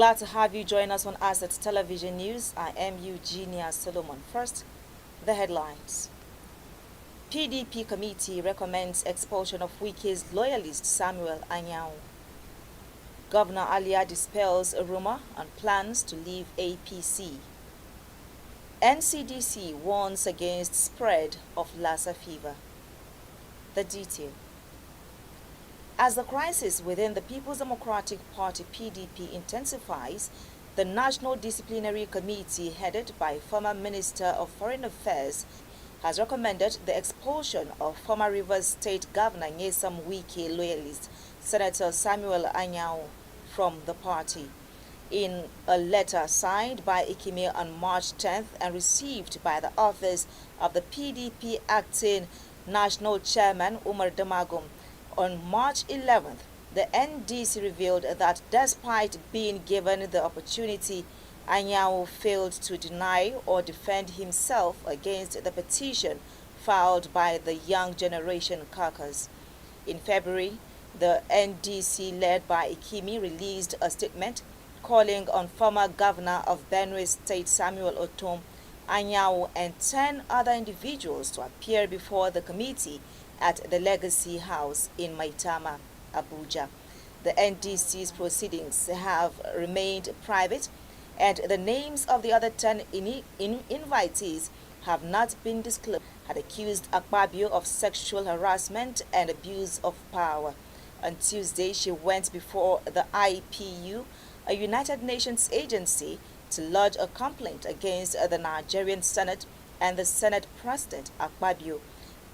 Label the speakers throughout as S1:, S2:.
S1: Glad to have you join us on Asset Television News. I am Eugenia Solomon. First, the headlines. PDP committee recommends expulsion of Wiki's loyalist Samuel Anyao. Governor ALIA dispels a rumor on plans to leave APC. NCDC warns against spread of Lassa fever. The detail. As the crisis within the People's Democratic Party PDP intensifies, the National Disciplinary Committee, headed by former Minister of Foreign Affairs, has recommended the expulsion of former Rivers State Governor Nyesom Wike loyalist Senator Samuel Anyao from the party. In a letter signed by Ikime on March 10th and received by the office of the PDP acting National Chairman Umar Damagum, on March 11th, the NDC revealed that despite being given the opportunity, Anyao failed to deny or defend himself against the petition filed by the Young Generation Caucus. In February, the NDC, led by Ikimi, released a statement calling on former Governor of Benue State Samuel Otom, Anyao, and 10 other individuals to appear before the committee at the Legacy House in Maitama, Abuja. The NDC's proceedings have remained private, and the names of the other 10 invitees have not been disclosed. Had accused Akpabio of sexual harassment and abuse of power. On Tuesday, she went before the IPU, a United Nations agency, to lodge a complaint against the Nigerian Senate and the Senate President Akpabio.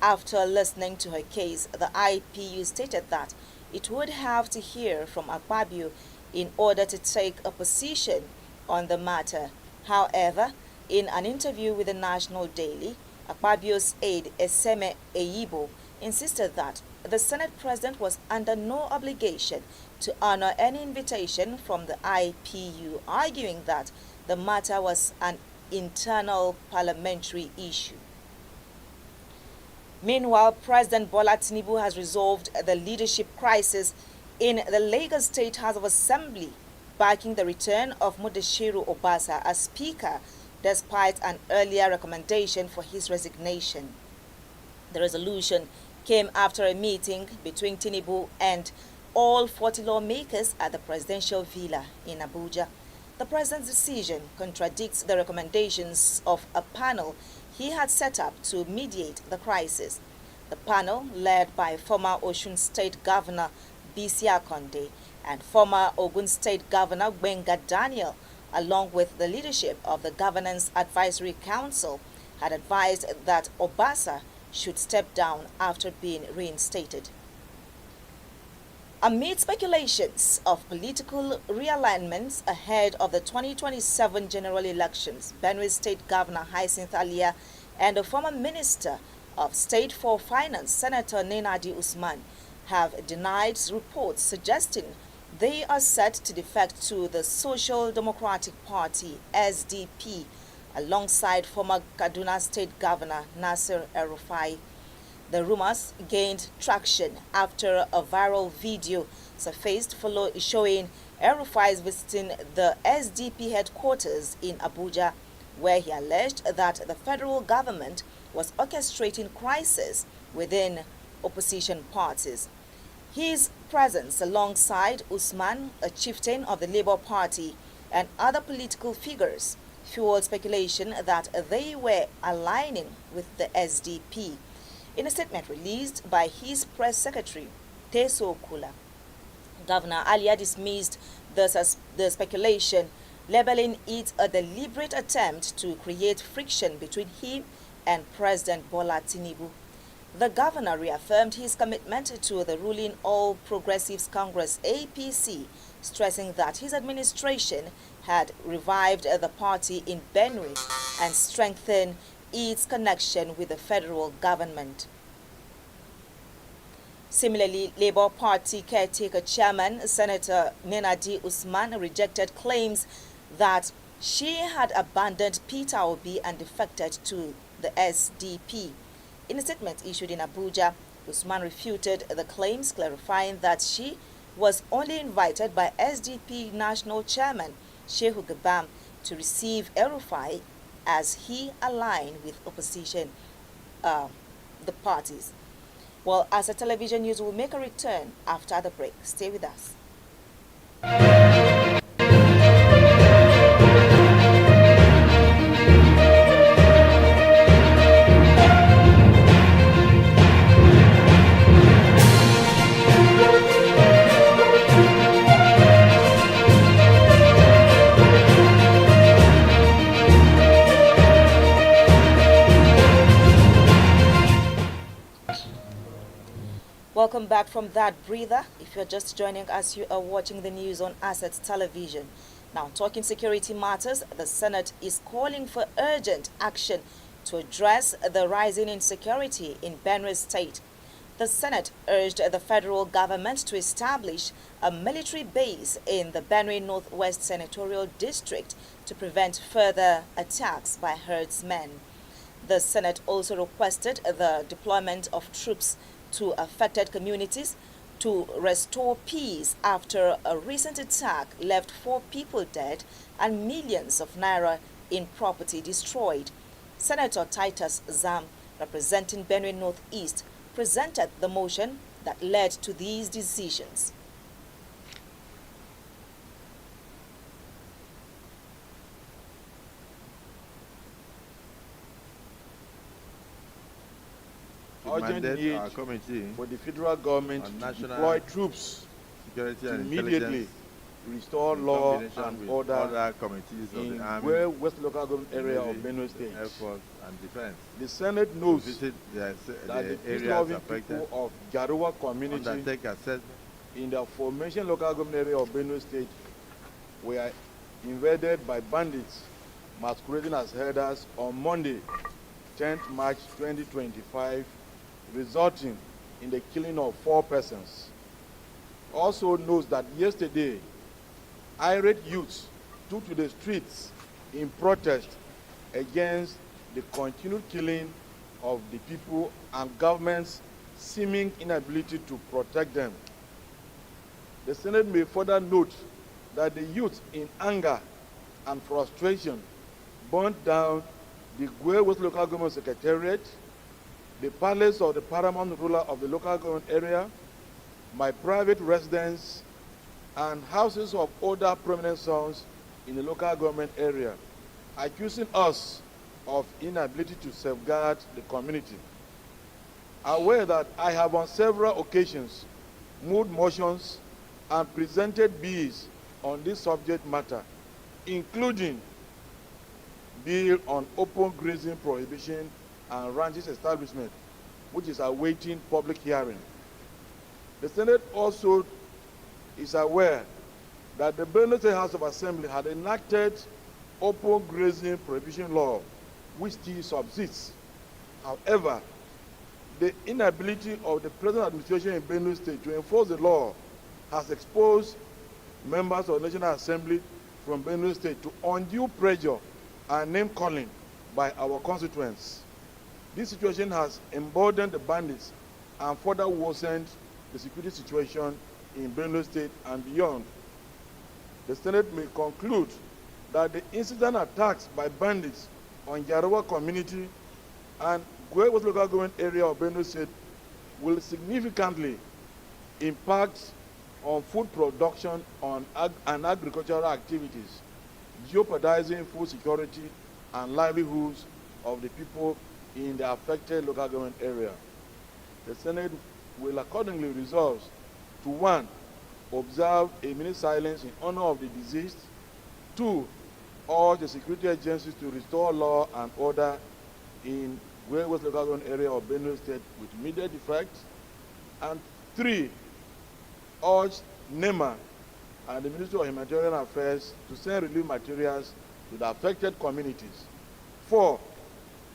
S1: After listening to her case, the IPU stated that it would have to hear from Akpabio in order to take a position on the matter. However, in an interview with the National Daily, Akpabio's aide Eseme Eyibo insisted that the Senate President was under no obligation to honor any invitation from the IPU, arguing that the matter was an internal parliamentary issue. Meanwhile, President Bola Tinubu has resolved the leadership crisis in the Lagos State House of Assembly, backing the return of Mudashiru Obasa as Speaker, despite an earlier recommendation for his resignation. The resolution came after a meeting between Tinubu and all 40 lawmakers at the presidential villa in Abuja. The president's decision contradicts the recommendations of a panel he had set up to mediate the crisis. The panel, led by former Osun State Governor Bisi Akonde and former Ogun State Governor Gbenga Daniel, along with the leadership of the Governance Advisory Council, had advised that Obasa should step down after being reinstated. Amid speculations of political realignments ahead of the 2027 general elections, Benue State Governor Hyacinth Alia and the former Minister of State for Finance, Senator Nenadi Usman, have denied reports suggesting they are set to defect to the Social Democratic Party, SDP, alongside former Kaduna State Governor Nasir El-Rufai. The rumors gained traction after a viral video surfaced showing El-Rufai visiting the SDP headquarters in Abuja, where he alleged that the federal government was orchestrating crisis within opposition parties. His presence alongside Usman, a chieftain of the Labour Party, and other political figures fueled speculation that they were aligning with the SDP. In a statement released by his press secretary, Teso Kula, Governor Alia dismissed the speculation, labeling it a deliberate attempt to create friction between him and President Bola Tinubu. The governor reaffirmed his commitment to the ruling All Progressives Congress APC, stressing that his administration had revived the party in Benue and strengthened its connection with the federal government. Similarly, Labour Party caretaker chairman Senator Nenadi Usman rejected claims that she had abandoned Peter Obi and defected to the SDP. In a statement issued in Abuja, Usman refuted the claims, clarifying that she was only invited by SDP National Chairman Shehu Gabam to receive El-Rufai as he aligned with opposition the parties. Well, as a television news will make a return after the break. Stay with us. Welcome back from that breather. If you're just joining us, you are watching the news on Assets Television. Now, talking security matters, the Senate is calling for urgent action to address the rising insecurity in Benue State. The Senate urged the federal government to establish a military base in the Benue Northwest Senatorial District to prevent further attacks by herdsmen. The Senate also requested the deployment of troops to affected communities to restore peace after a recent attack left 4 people dead and millions of naira in property destroyed. Senator Titus Zam, representing Benue Northeast, presented the motion that led to these decisions.
S2: Urgent need
S3: our committee
S2: for the federal government to deploy troops
S3: security
S2: to
S3: and
S2: immediately restore law and order
S3: other committees of
S2: in
S3: the Army,
S2: where West Local Government area of Benue State.
S3: Air Force and Defense.
S2: The Senate knows
S3: Visit
S2: that the
S3: areas
S2: peace-loving
S3: affected,
S2: people of Garuwa community
S3: undertake assessment
S2: in the formation local government area of Benue State were invaded by bandits masquerading as herders on Monday, 10th March 2025, resulting in the killing of 4 persons. Also knows that yesterday, irate youths took to the streets in protest against the continued killing of the people and government's seeming inability to protect them. The Senate may further note that the youth in anger and frustration burned down the Gwe West Local Government Secretariat, the palace of the paramount ruler of the local government area, my private residence, and houses of older prominent sons in the local government area, accusing us of inability to safeguard the community. Aware that I have on several occasions moved motions and presented bills on this subject matter, including bill on open grazing prohibition and ranches establishment, which is awaiting public hearing. The Senate also is aware that the Benue State House of Assembly had enacted open grazing prohibition law, which still subsists. However, the inability of the present administration in Benue State to enforce the law has exposed members of the National Assembly from Benue State to undue pressure and name-calling by our constituents. This situation has emboldened the bandits and further worsened the security situation in Benue State and beyond. The Senate may conclude that the incident attacks by bandits on Yarawa community and Gwe West Local Government area of Benue State will significantly impact on food production and agricultural activities, jeopardizing food security and livelihoods of the people in the affected local government area. The Senate will accordingly resolve to 1, observe a minute silence in honor of the deceased, 2, urge the security agencies to restore law and order in Gwe West Local Government area of Benue State with immediate effect, and 3, urge NEMA and the Ministry of Humanitarian Affairs to send relief materials to the affected communities. 4,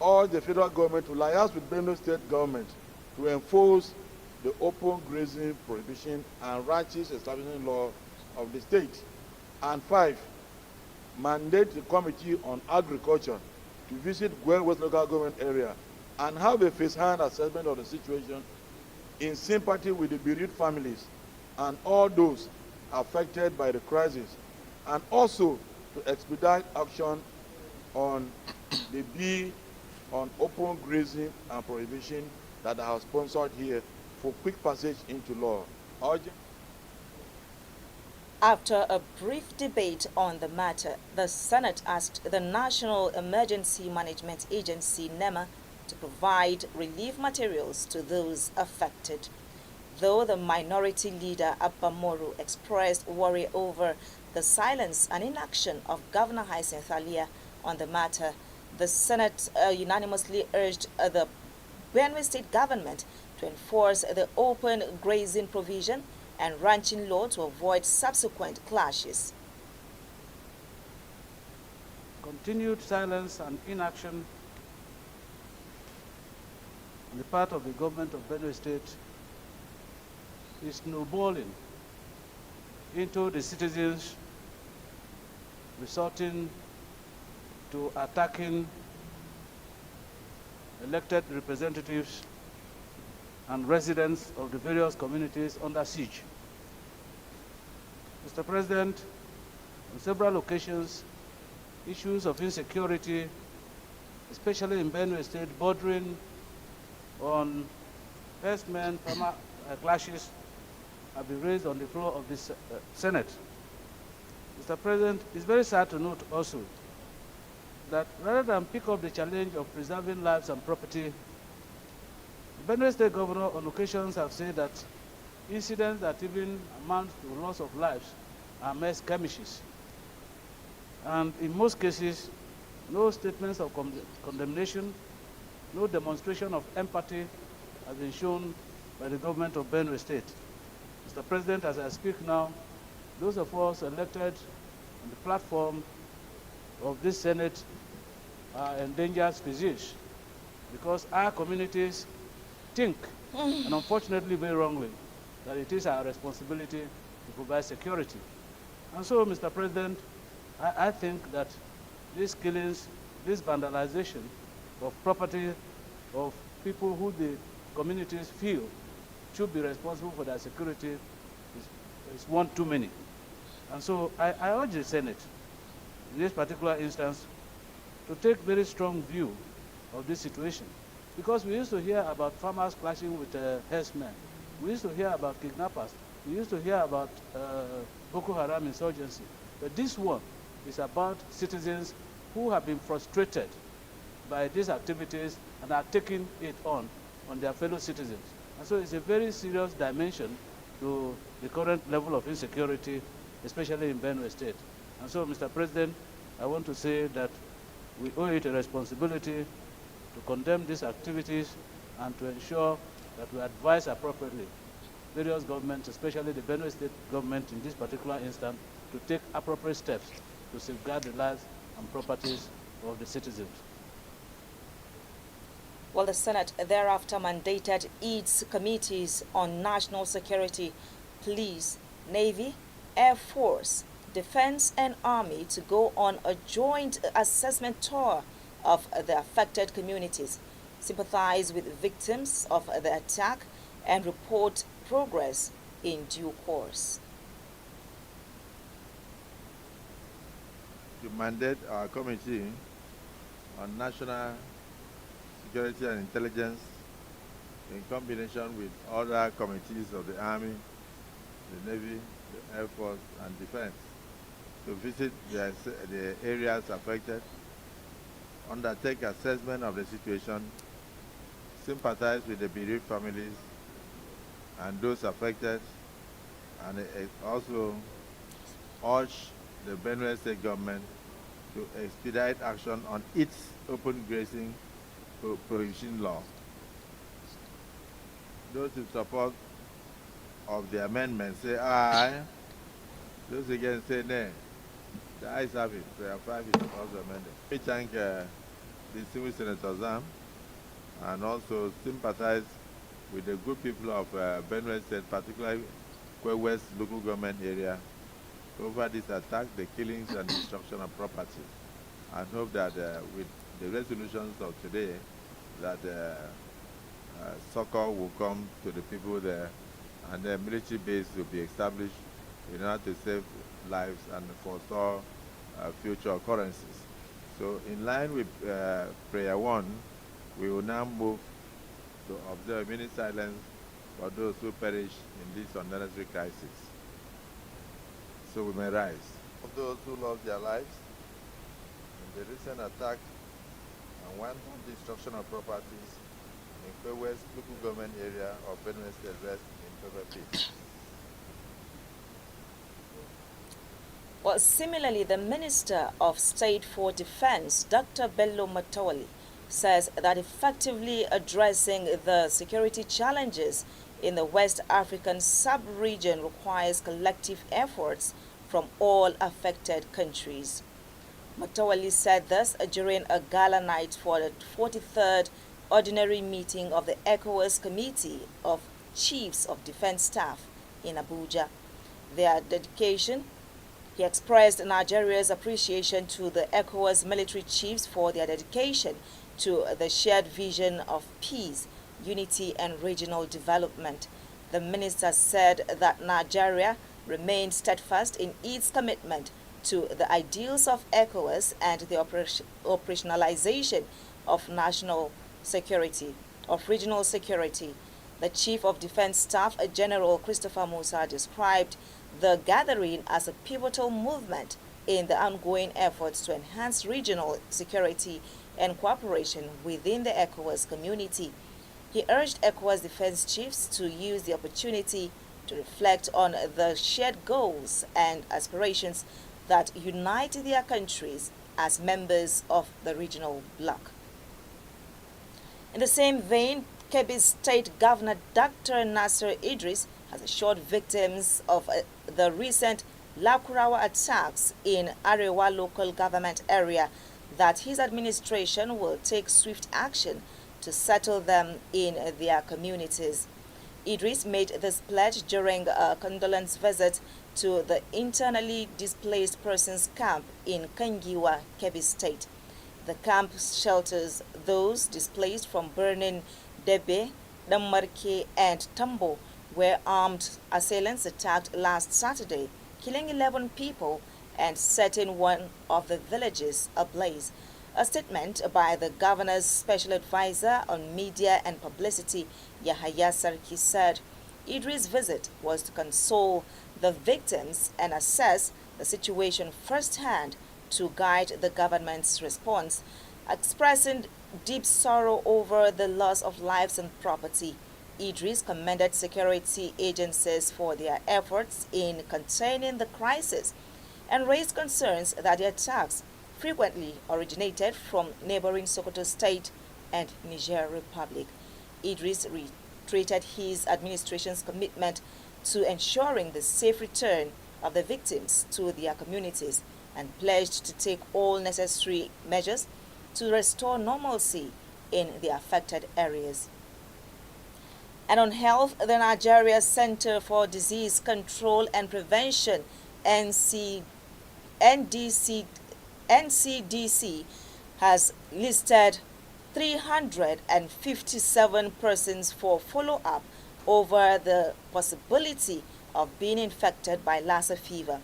S2: urge the federal government to liaise with Benue State government to enforce the open grazing prohibition and ranches establishment law of the state. And 5, mandate the Committee on Agriculture to visit Gwe West Local Government area and have a first-hand assessment of the situation in sympathy with the bereaved families and all those affected by the crisis, and also to expedite action on the bill on open grazing and prohibition that I have sponsored here for quick passage into law.
S1: After a brief debate on the matter, the Senate asked the National Emergency Management Agency, NEMA, to provide relief materials to those affected. Though the minority leader, Abamoru, expressed worry over the silence and inaction of Governor Hyacinth ALIA on the matter, the Senate unanimously urged the Benue State government to enforce the open grazing provision and ranching law to avoid subsequent clashes.
S4: Continued silence and inaction on the part of the government of Benue State is snowballing into the citizens resorting to attacking elected representatives and residents of the various communities under siege. Mr. President, on several occasions, issues of insecurity, especially in Benue State, bordering on herdsmen-farmer clashes, have been raised on the floor of the Senate. Mr. President, it's very sad to note also that rather than pick up the challenge of preserving lives and property, the Benue State Governor on occasions have said that incidents that even amount to loss of lives are mere skirmishes. And in most cases, no statements of condemnation, no demonstration of empathy has been shown by the government of Benue State. Mr. President, as I speak now, those of us elected on the platform of this Senate are endangered species because our communities think, and unfortunately very wrongly, that it is our responsibility to provide security. And so, Mr. President, I think that these killings, this vandalization of property of people who the communities feel should be responsible for their security is one too many. And so I urge the Senate, in this particular instance, to take very strong view of this situation. Because we used to hear about farmers clashing with herdsmen. We used to hear about kidnappers. We used to hear about Boko Haram insurgency. But this one is about citizens who have been frustrated by these activities and are taking it on their fellow citizens. And so it's a very serious dimension to the current level of insecurity, especially in Benue State. And so, Mr. President, I want to say that we owe it a responsibility to condemn these activities and to ensure that we advise appropriately various governments, especially the Benue State government in this particular instance, to take appropriate steps to safeguard the lives and properties of the citizens.
S1: Well, the Senate thereafter mandated its committees on national security, police, Navy, Air Force, Defense and Army to go on a joint assessment tour of the affected communities, sympathize with victims of the attack, and report progress in due course.
S3: To mandate our committee on national security and intelligence in combination with other committees of the Army, the Navy, the Air Force, and Defense to visit the areas affected, undertake assessment of the situation, sympathize with the bereaved families and those affected, and also urge the Benue State government to expedite action on its open grazing prohibition law. Those in support of the amendment say aye. Those against say nay. The ayes have it. Prayer 5 is also amended. We thank the distinguished Senator Zam and also sympathize with the good people of Benue State, particularly Kwe West local government area, over this attack, the killings and destruction of property. And hope that with the resolutions of today, that succor will come to the people there and a military base will be established in order to save lives and forestall future occurrences. So in line with prayer 1, we will now move to observe a minute silence for those who perish in this unnecessary crisis. So we may rise. Of those who lost their lives in the recent attack and wanton destruction of properties in West local government area of Benue State, rest in perfect peace.
S1: Well, similarly, the Minister of State for Defense, Dr. Bello Matawali, says that effectively addressing the security challenges in the West African sub-region requires collective efforts from all affected countries. Matawali said this during a gala night for the 43rd Ordinary Meeting of the ECOWAS Committee of Chiefs of Defense Staff in Abuja. Their dedication He expressed Nigeria's appreciation to the ECOWAS military chiefs for their dedication to the shared vision of peace, unity, and regional development. The minister said that Nigeria remained steadfast in its commitment to the ideals of ECOWAS and the operationalization of national security, of regional security. The Chief of Defense Staff, General Christopher Musa, described the gathering as a pivotal movement in the ongoing efforts to enhance regional security and cooperation within the ECOWAS community. He urged ECOWAS defense chiefs to use the opportunity to reflect on the shared goals and aspirations that unite their countries as members of the regional bloc. In the same vein, Kebbi State Governor Dr. Nasser Idris has assured victims of the recent Lakurawa attacks in Arewa local government area that his administration will take swift action to settle them in their communities. Idris made this pledge during a condolence visit to the internally displaced persons camp in Kangiwa, Kebbi State. The camp shelters those displaced from burning Debe, Damarke, and Tambo, where armed assailants attacked last Saturday, killing 11 people and setting one of the villages ablaze. A statement by the governor's special advisor on media and publicity, Yahaya Sarki, said Idris' visit was to console the victims and assess the situation firsthand to guide the government's response, expressing deep sorrow over the loss of lives and property. Idris commended security agencies for their efforts in containing the crisis and raised concerns that the attacks frequently originated from neighboring Sokoto State and Niger Republic. Idris reiterated his administration's commitment to ensuring the safe return of the victims to their communities and pledged to take all necessary measures to restore normalcy in the affected areas. And on health, the Nigeria Center for Disease Control and Prevention, NCDC, has listed 357 persons for follow-up over the possibility of being infected by Lassa fever.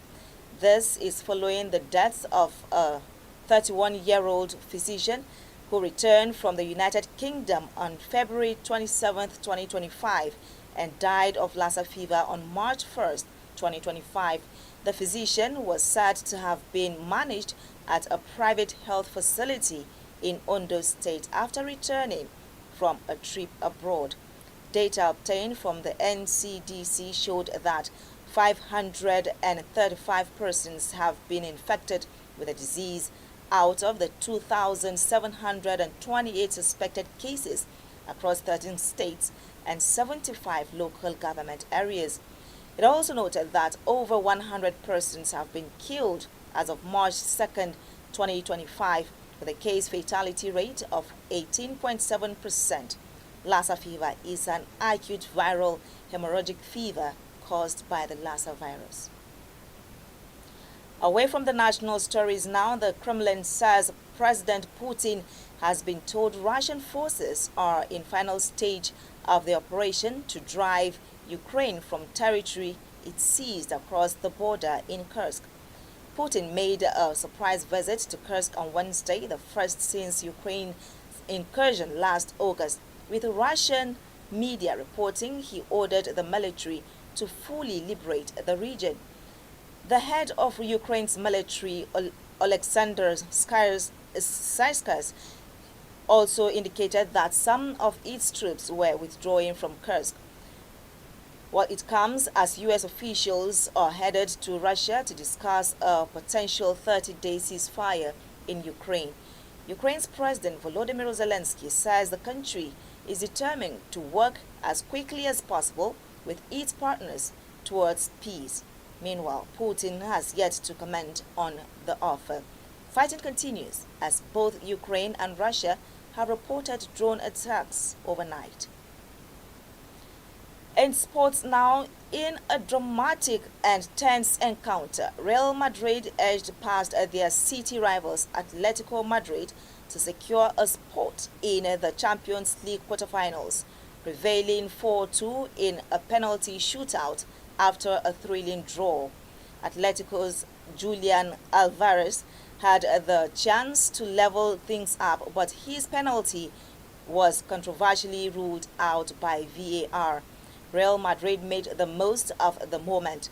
S1: This is following the death of a 31-year-old physician who returned from the United Kingdom on February 27, 2025, and died of Lassa fever on March 1, 2025. The physician was said to have been managed at a private health facility in Ondo State after returning from a trip abroad. Data obtained from the NCDC showed that 535 persons have been infected with the disease out of the 2,728 suspected cases across 13 states and 75 local government areas. It also noted that over 100 persons have been killed as of March 2, 2025, with a case fatality rate of 18.7%. Lassa fever is an acute viral hemorrhagic fever caused by the Lassa virus. Away from the national stories now, the Kremlin says President Putin has been told Russian forces are in final stage of the operation to drive Ukraine from territory it seized across the border in Kursk. Putin made a surprise visit to Kursk on Wednesday, the first since Ukraine's incursion last August, with Russian media reporting he ordered the military to fully liberate the region. The head of Ukraine's military, Alexander Syrskis, also indicated that some of its troops were withdrawing from Kursk. Well, it comes as U.S. officials are headed to Russia to discuss a potential 30-day ceasefire in Ukraine. Ukraine's President Volodymyr Zelensky says the country is determined to work as quickly as possible with its partners towards peace. Meanwhile, Putin has yet to comment on the offer. Fighting continues as both Ukraine and Russia have reported drone attacks overnight. In sports now, in a dramatic and tense encounter, Real Madrid edged past their city rivals Atletico Madrid to secure a spot in the Champions League quarterfinals, prevailing 4-2 in a penalty shootout after a thrilling draw. Atletico's Julian Alvarez had the chance to level things up, but his penalty was controversially ruled out by VAR. Real Madrid made the most of the moment.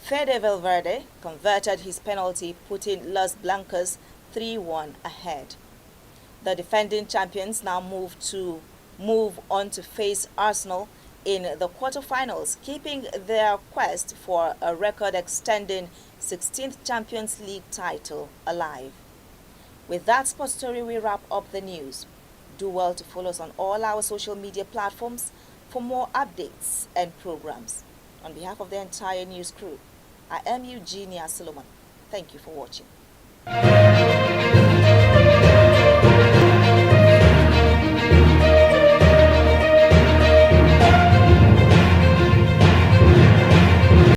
S1: Fede Valverde converted his penalty, putting Los Blancos 3-1 ahead. The defending champions now move on to face Arsenal in the quarterfinals, keeping their quest for a record-extending 16th Champions League title alive. With that sports story, we wrap up the news. Do well to follow us on all our social media platforms for more updates and programs. On behalf of the entire news crew, I am Eugenia Solomon. Thank you for watching.